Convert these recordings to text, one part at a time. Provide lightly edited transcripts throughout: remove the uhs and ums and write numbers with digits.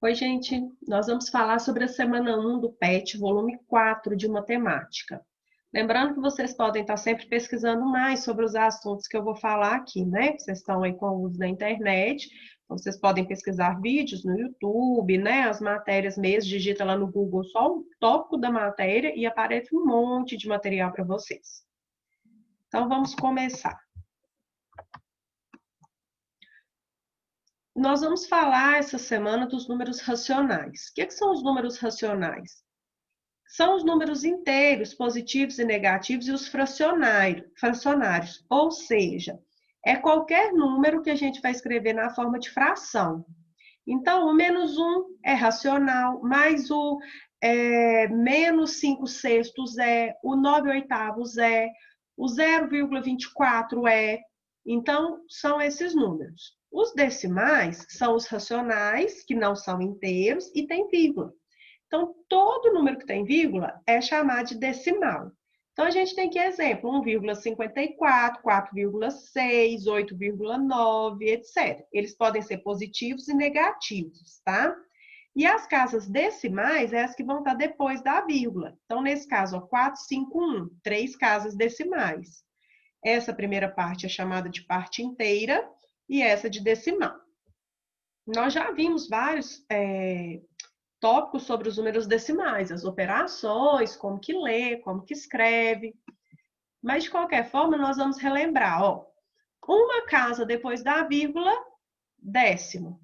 Oi, gente. Nós vamos falar sobre a semana 1 do PET, volume 4 de matemática. Lembrando que vocês podem estar sempre pesquisando mais sobre os assuntos que eu vou falar aqui, né? Vocês estão aí com o uso da internet, então vocês podem pesquisar vídeos no YouTube, né? As matérias mesmo, digita lá no Google só o tópico da matéria e aparece um monte de material para vocês. Então vamos começar. Nós vamos falar essa semana dos números racionais. O que são os números racionais? São os números inteiros, positivos e negativos, e os fracionários, ou seja, é qualquer número que a gente vai escrever na forma de fração. Então, o menos 1 é racional, mais o menos 5 sextos o 9 oitavos o 0,24 é. Então, são esses números. Os decimais são os racionais, que não são inteiros, e tem vírgula. Então, todo número que tem vírgula é chamado de decimal. Então, a gente tem aqui exemplo, 1,54, 4,6, 8,9, etc. Eles podem ser positivos e negativos, tá? E as casas decimais é as que vão estar depois da vírgula. Então, nesse caso, ó, 4, 5, 1, 3 casas decimais. Essa primeira parte é chamada de parte inteira e essa de decimal. Nós já vimos vários tópicos sobre os números decimais, as operações, como que lê, como que escreve. Mas, de qualquer forma, nós vamos relembrar, ó. Uma casa depois da vírgula, décimo.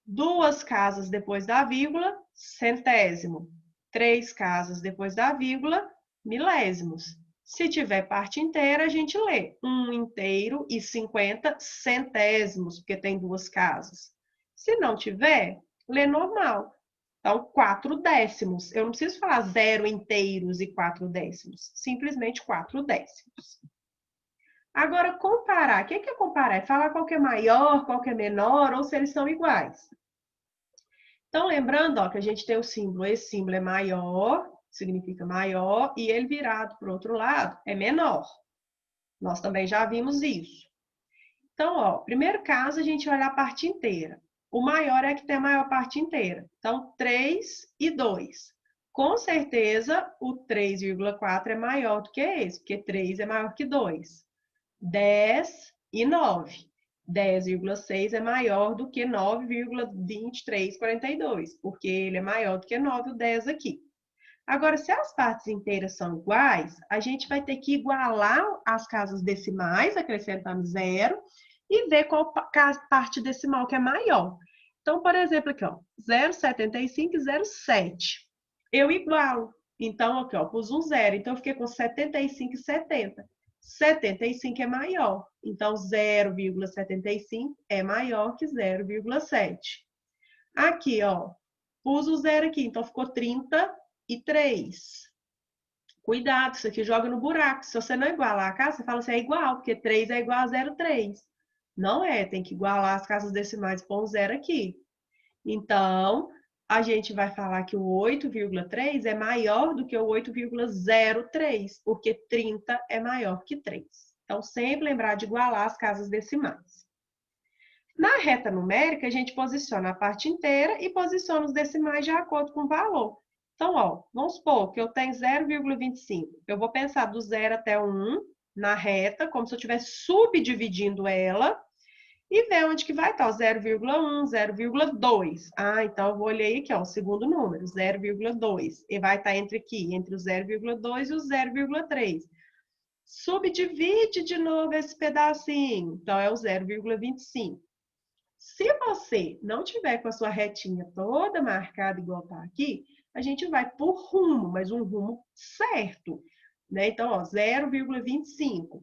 Duas casas depois da vírgula, centésimo. Três casas depois da vírgula, milésimos. Se tiver parte inteira, a gente lê 1 inteiro e 50 centésimos, porque tem duas casas. Se não tiver, lê normal. Então, 4 décimos. Eu não preciso falar 0 inteiros e 4 décimos. Simplesmente 4 décimos. Agora, comparar. O que é comparar? É falar qual que é maior, qual que é menor, ou se eles são iguais. Então, lembrando, ó, que a gente tem o símbolo. Esse símbolo é maior, significa maior, e ele virado para o outro lado é menor. Nós também já vimos isso. Então, ó, primeiro caso, a gente vai olhar a parte inteira. O maior é que tem a maior parte inteira. Então, 3 e 2. Com certeza, o 3,4 é maior do que esse, porque 3 é maior que 2. 10 e 9. 10,6 é maior do que 9,2342, porque ele é maior do que 9, o 10 aqui. Agora, se as partes inteiras são iguais, a gente vai ter que igualar as casas decimais, acrescentando zero, e ver qual parte decimal que é maior. Então, por exemplo, aqui, ó, 0,75 e 0,7. Eu igualo. Então, aqui, ó, pus um zero. Então, eu fiquei com 75 e 70. 75 é maior. Então, 0,75 é maior que 0,7. Aqui, ó, pus o zero aqui. Então, ficou 33. Cuidado, isso aqui joga no buraco. Se você não igualar a casa, você fala assim, é igual, porque 3 é igual a 0,3. Não é, tem que igualar as casas decimais com um zero aqui. Então, a gente vai falar que o 8,3 é maior do que o 8,03, porque 30 é maior que 3. Então, sempre lembrar de igualar as casas decimais. Na reta numérica, a gente posiciona a parte inteira e posiciona os decimais de acordo com o valor. Então, ó, vamos supor que eu tenho 0,25. Eu vou pensar do 0 até o 1 na reta, como se eu estivesse subdividindo ela, e ver onde que vai estar o 0,1, 0,2. Ah, então eu vou olhar aqui, ó, o segundo número, 0,2. E vai estar entre o 0,2 e o 0,3. Subdivide de novo esse pedacinho. Então, é o 0,25. Se você não tiver com a sua retinha toda marcada igual tá aqui, a gente vai por rumo, mas um rumo certo, né? Então, ó, 0,25.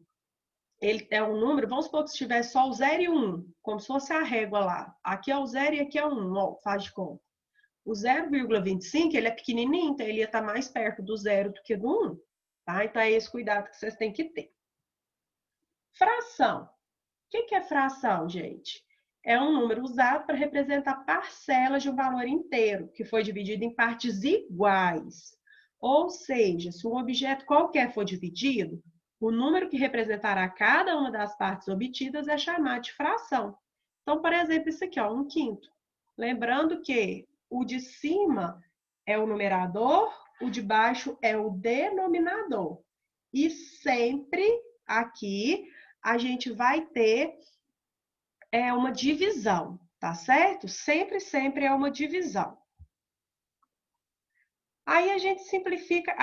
Ele é um número, vamos supor que se tiver só o 0 e 1, como se fosse a régua lá. Aqui é o 0 e aqui é o 1, ó, faz de conta. O 0,25, ele é pequenininho, então ele ia estar mais perto do 0 do que do 1, tá? Então é esse cuidado que vocês têm que ter. Fração. O que é fração, gente? É um número usado para representar parcelas de um valor inteiro, que foi dividido em partes iguais. Ou seja, se um objeto qualquer for dividido, o número que representará cada uma das partes obtidas é chamado de fração. Então, por exemplo, isso aqui, ó, 1/5. Lembrando que o de cima é o numerador, o de baixo é o denominador. E sempre aqui a gente vai ter uma divisão, tá certo? Sempre, sempre é uma divisão. Aí a gente simplifica.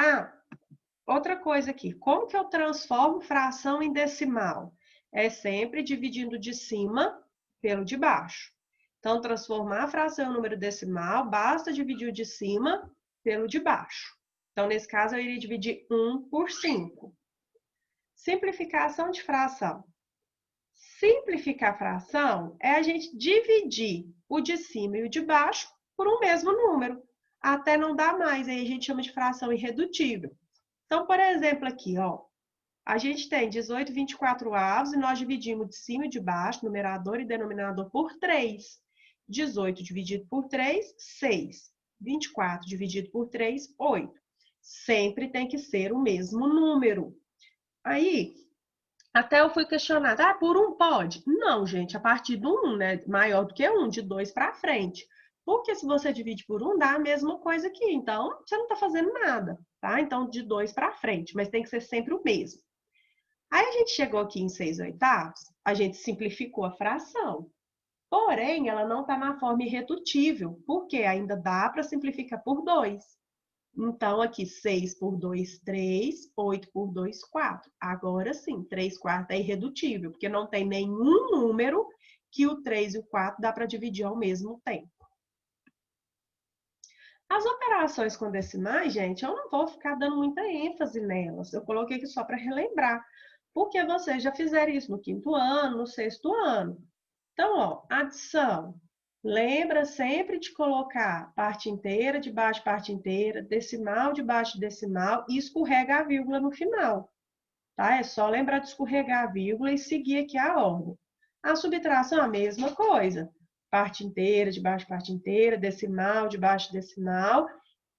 Outra coisa aqui. Como que eu transformo fração em decimal? É sempre dividindo de cima pelo de baixo. Então, transformar a fração em número decimal, basta dividir o de cima pelo de baixo. Então, nesse caso, eu iria dividir 1 por 5. Simplificação de fração. Simplificar a fração é a gente dividir o de cima e o de baixo por um mesmo número, até não dar mais. Aí a gente chama de fração irredutível. Então, por exemplo, aqui, ó, a gente tem 18 24avos e nós dividimos de cima e de baixo, numerador e denominador, por 3. 18 dividido por 3, 6. 24 dividido por 3, 8. Sempre tem que ser o mesmo número. Aí, até eu fui questionada, por 1 pode? Não, gente, a partir do 1, né? Maior do que 1, de 2 para frente. Porque se você divide por 1, dá a mesma coisa aqui. Então, você não está fazendo nada, tá? Então, de 2 para frente, mas tem que ser sempre o mesmo. Aí a gente chegou aqui em 6/8, a gente simplificou a fração. Porém, ela não está na forma irredutível, porque ainda dá para simplificar por 2. Então, aqui, 6 por 2, 3, 8 por 2, 4. Agora sim, 3/4 é irredutível, porque não tem nenhum número que o 3 e o 4 dá para dividir ao mesmo tempo. As operações com decimais, gente, eu não vou ficar dando muita ênfase nelas. Eu coloquei aqui só para relembrar, porque vocês já fizeram isso no 5º ano, no 6º ano. Então, ó, adição. Lembra sempre de colocar parte inteira, de baixo parte inteira, decimal de baixo decimal e escorrega a vírgula no final. Tá? É só lembrar de escorregar a vírgula e seguir aqui a ordem. A subtração, a mesma coisa. Parte inteira, de baixo parte inteira, decimal, de baixo decimal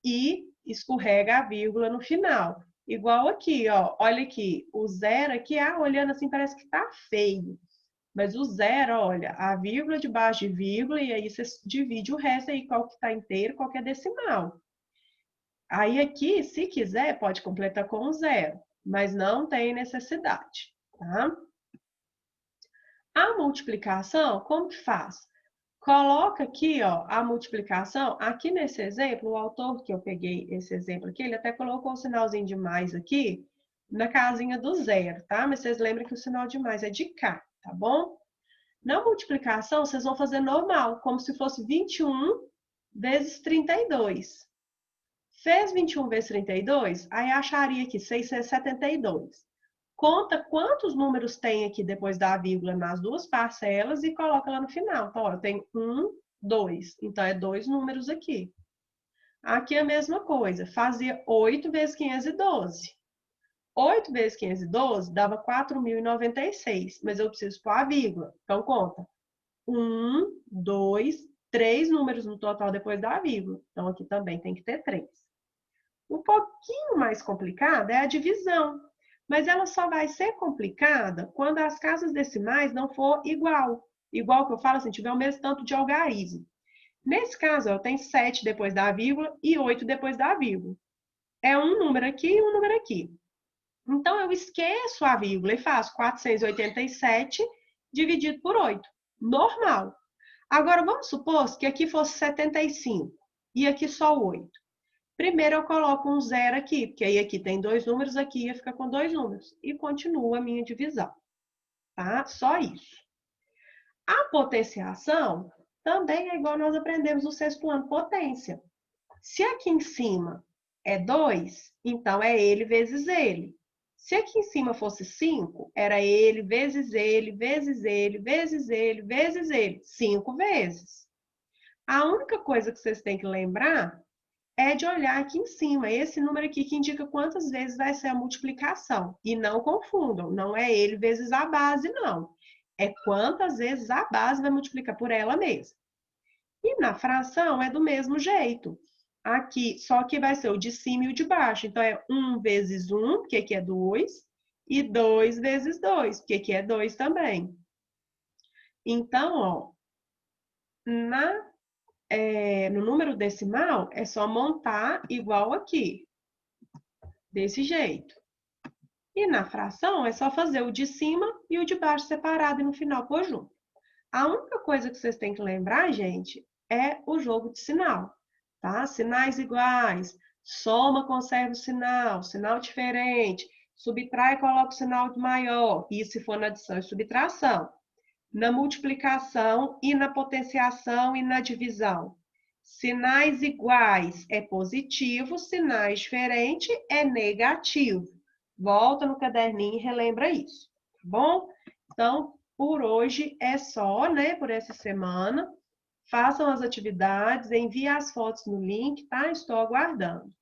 e escorrega a vírgula no final. Igual aqui, ó. Olha aqui, o zero aqui, olhando assim, parece que tá feio. Mas o zero, olha, a vírgula debaixo de vírgula, e aí você divide o resto aí, qual que está inteiro, qual que é decimal. Aí aqui, se quiser, pode completar com o zero, mas não tem necessidade, tá? A multiplicação, como que faz? Coloca aqui, ó, a multiplicação. Aqui nesse exemplo, o autor que eu peguei esse exemplo aqui, ele até colocou o sinalzinho de mais aqui na casinha do zero, tá? Mas vocês lembram que o sinal de mais é de cá, tá bom? Na multiplicação, vocês vão fazer normal, como se fosse 21 vezes 32. Fez 21 vezes 32? Aí acharia aqui 672. Conta quantos números tem aqui depois da vírgula nas duas parcelas e coloca lá no final. Então, ó, eu tenho 1, 2. Então, é 2 números aqui. Aqui é a mesma coisa. Fazia 8 vezes 512. 8 vezes 512 dava 4.096, mas eu preciso pôr a vírgula. Então, conta. 1, 2, 3 números no total depois da vírgula. Então, aqui também tem que ter 3. Um pouquinho mais complicada é a divisão, mas ela só vai ser complicada quando as casas decimais não for igual. Igual que eu falo assim, tiver o mesmo tanto de algarismo. Nesse caso, eu tenho 7 depois da vírgula e 8 depois da vírgula. É um número aqui e um número aqui. Então, eu esqueço a vírgula e faço 487 dividido por 8. Normal. Agora, vamos supor que aqui fosse 75 e aqui só 8. Primeiro, eu coloco um zero aqui, porque aí aqui tem 2 números, aqui ia ficar com 2 números. E continua a minha divisão, tá? Só isso. A potenciação também é igual nós aprendemos no 6º ano, potência. Se aqui em cima é 2, então é ele vezes ele. Se aqui em cima fosse 5, era ele vezes ele, vezes ele, vezes ele, vezes ele. 5 vezes. A única coisa que vocês têm que lembrar é de olhar aqui em cima, esse número aqui que indica quantas vezes vai ser a multiplicação. E não confundam, não é ele vezes a base, não. É quantas vezes a base vai multiplicar por ela mesma. E na fração é do mesmo jeito. Aqui, só que vai ser o de cima e o de baixo. Então, é 1 vezes 1, porque aqui é 2, e 2 vezes 2, porque aqui é 2 também. Então, ó, na no número decimal, é só montar igual aqui, desse jeito. E na fração, é só fazer o de cima e o de baixo separado e no final pôr junto. A única coisa que vocês têm que lembrar, gente, é o jogo de sinal, tá? Sinais iguais, soma, conserva o sinal, sinal diferente, subtrai e coloca o sinal maior, e se for na adição e subtração. Na multiplicação e na potenciação e na divisão. Sinais iguais é positivo, sinais diferentes é negativo. Volta no caderninho e relembra isso, tá bom? Então, por hoje é só, né? Por essa semana. Façam as atividades, enviem as fotos no link, tá? Estou aguardando.